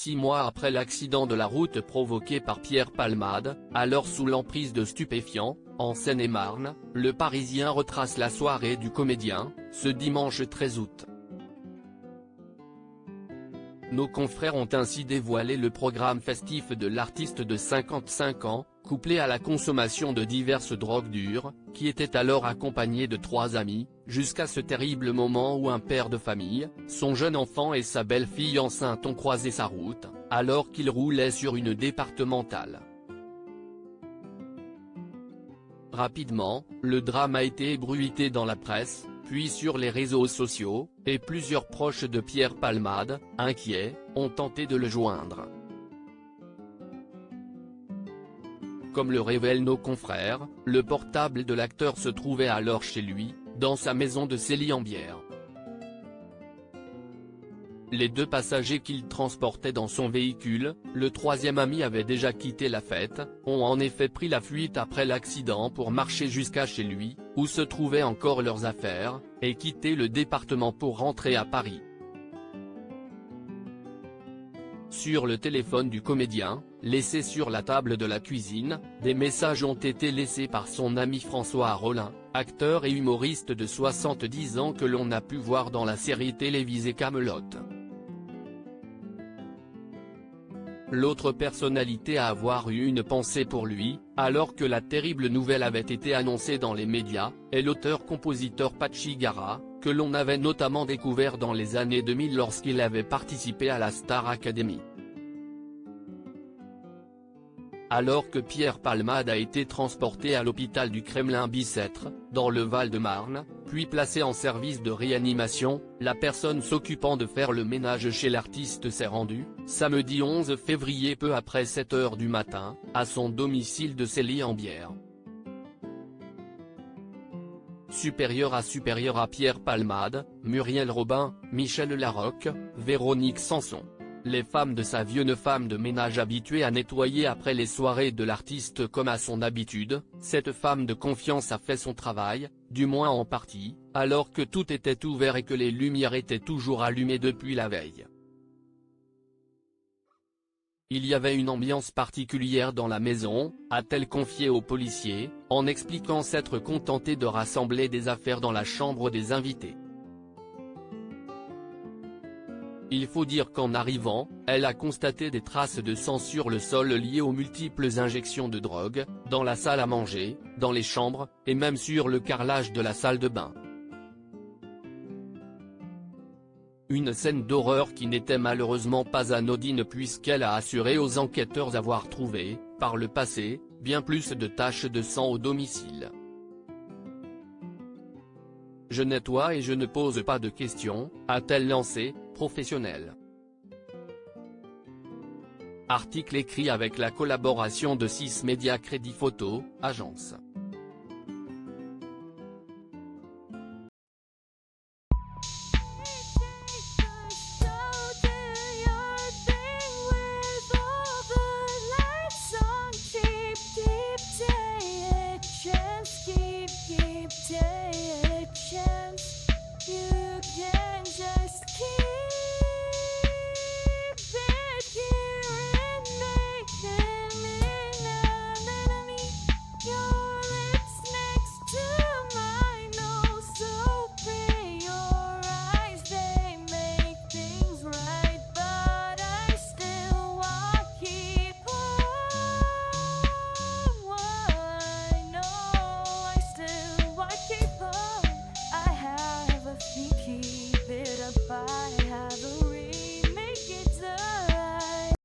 6 mois après l'accident de la route provoqué par Pierre Palmade, alors sous l'emprise de stupéfiants, en Seine-et-Marne, Le Parisien retrace la soirée du comédien, ce dimanche 13 août. Nos confrères ont ainsi dévoilé le programme festif de l'artiste de 55 ans, couplé à la consommation de diverses drogues dures, qui était alors accompagné de 3 amis, jusqu'à ce terrible moment où un père de famille, son jeune enfant et sa belle-fille enceinte ont croisé sa route, alors qu'il roulait sur une départementale. Rapidement, le drame a été ébruité dans la presse, puis sur les réseaux sociaux, et plusieurs proches de Pierre Palmade, inquiets, ont tenté de le joindre. Comme le révèlent nos confrères, le portable de l'acteur se trouvait alors chez lui, dans sa maison de Célie-en-Bière. Les 2 passagers qu'il transportait dans son véhicule, le 3e ami avait déjà quitté la fête, ont en effet pris la fuite après l'accident pour marcher jusqu'à chez lui, où se trouvaient encore leurs affaires, et quitter le département pour rentrer à Paris. Sur le téléphone du comédien, laissé sur la table de la cuisine, des messages ont été laissés par son ami François Rollin, acteur et humoriste de 70 ans que l'on a pu voir dans la série télévisée Kaamelott. L'autre personnalité à avoir eu une pensée pour lui, alors que la terrible nouvelle avait été annoncée dans les médias, est l'auteur-compositeur Patxi Gara, que l'on avait notamment découvert dans les années 2000 lorsqu'il avait participé à la Star Academy. Alors que Pierre Palmade a été transporté à l'hôpital du Kremlin-Bicêtre, dans le Val-de-Marne, puis placé en service de réanimation, la personne s'occupant de faire le ménage chez l'artiste s'est rendue, samedi 11 février peu après 7 h du matin, à son domicile de Célie-en-Bière. Supérieur à Pierre Palmade, Muriel Robin, Michel Larocque, Véronique Sanson. Les femmes de sa vie. Une femme de ménage habituée à nettoyer après les soirées de l'artiste comme à son habitude, cette femme de confiance a fait son travail, du moins en partie, alors que tout était ouvert et que les lumières étaient toujours allumées depuis la veille. Il y avait une ambiance particulière dans la maison, a-t-elle confié aux policiers, en expliquant s'être contentée de rassembler des affaires dans la chambre des invités. Il faut dire qu'en arrivant, elle a constaté des traces de sang sur le sol liées aux multiples injections de drogue, dans la salle à manger, dans les chambres, et même sur le carrelage de la salle de bain. Une scène d'horreur qui n'était malheureusement pas anodine puisqu'elle a assuré aux enquêteurs avoir trouvé, par le passé, bien plus de taches de sang au domicile. Je nettoie et je ne pose pas de questions, a-t-elle lancé, professionnelle. Article écrit avec la collaboration de 6 Médias Crédit Photo, agence.